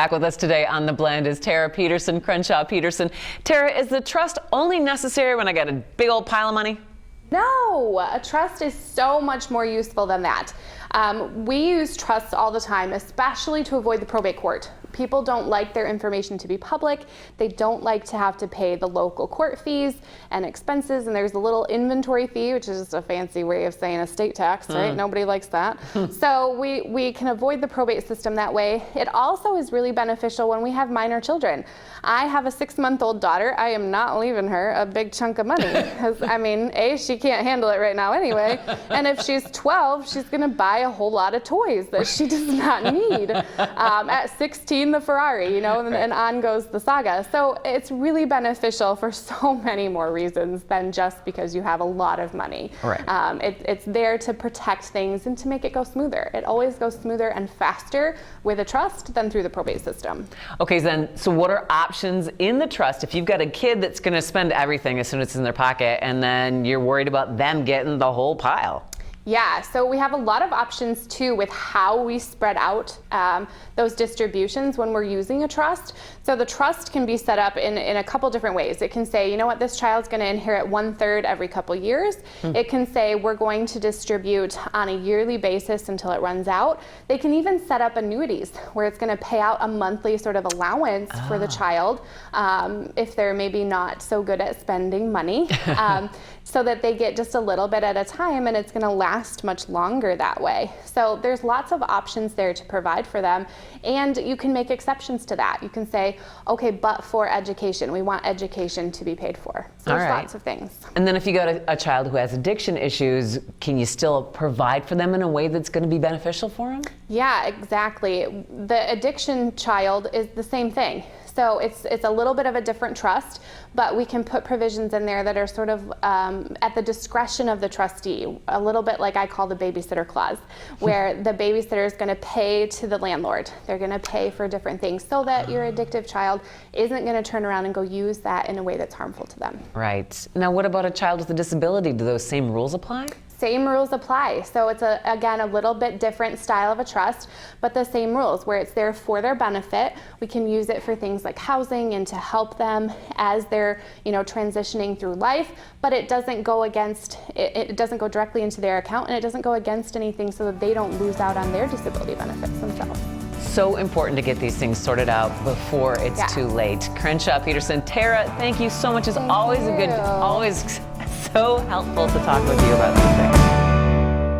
Back with us today on The Blend is Tara Peterson, Crenshaw Peterson. Tara, is the trust only necessary when I got a big old pile of money? No, a trust is so much more useful than that. We use trusts all the time, especially to avoid the probate court. People don't like their information to be public. They don't like to have to pay the local court fees and expenses, and there's a little inventory fee, which is just a fancy way of saying estate tax, right? Nobody likes that. So we can avoid the probate system that way. It also is really beneficial when we have minor children. I have a 6-month-old daughter. I am not leaving her a big chunk of money because, I mean, A, she can't handle it right now anyway, and if she's 12, she's gonna buy a whole lot of toys that she does not need. At 16, the Ferrari, you know, and on goes the saga. So it's really beneficial for so many more reasons than just because you have a lot of money. Right. It's there to protect things and to make it go smoother. It always goes smoother and faster with a trust than through the probate system. Okay, then, so what are options in the trust if you've got a kid that's going to spend everything as soon as it's in their pocket, and then you're worried about them getting the whole pile? Yeah, so we have a lot of options too with how we spread out those distributions when we're using a trust. So the trust can be set up in a couple different ways. It can say, you know what, this child's going to inherit 1/3 every couple years. It can say we're going to distribute on a yearly basis until it runs out. They can even set up annuities where it's going to pay out a monthly sort of allowance for the child if they're maybe not so good at spending money. So that they get just a little bit at a time, and it's going to last much longer that way. So there's lots of options there to provide for them, and you can make exceptions to that. You can say, okay, but for education, we want education to be paid for. So there's lots of things. And then if you got a child who has addiction issues, can you still provide for them in a way that's going to be beneficial for them? Yeah, exactly. The addiction child is the same thing. So it's a little bit of a different trust, but we can put provisions in there that are sort of at the discretion of the trustee, a little bit like I call the babysitter clause, where the babysitter is going to pay to the landlord. They're going to pay for different things so that your addictive child isn't going to turn around and go use that in a way that's harmful to them. Right. Now, what about a child with a disability? Do those same rules apply? Same rules apply. So it's, again, a little bit different style of a trust, but the same rules where it's there for their benefit. We can use it for things like housing and to help them as they're, you know, transitioning through life, but it doesn't go against, it doesn't go directly into their account, and it doesn't go against anything so that they don't lose out on their disability benefits themselves. So important to get these things sorted out before it's too late. Crenshaw Peterson, Tara, thank you so much. It's always so helpful to talk with you about these things.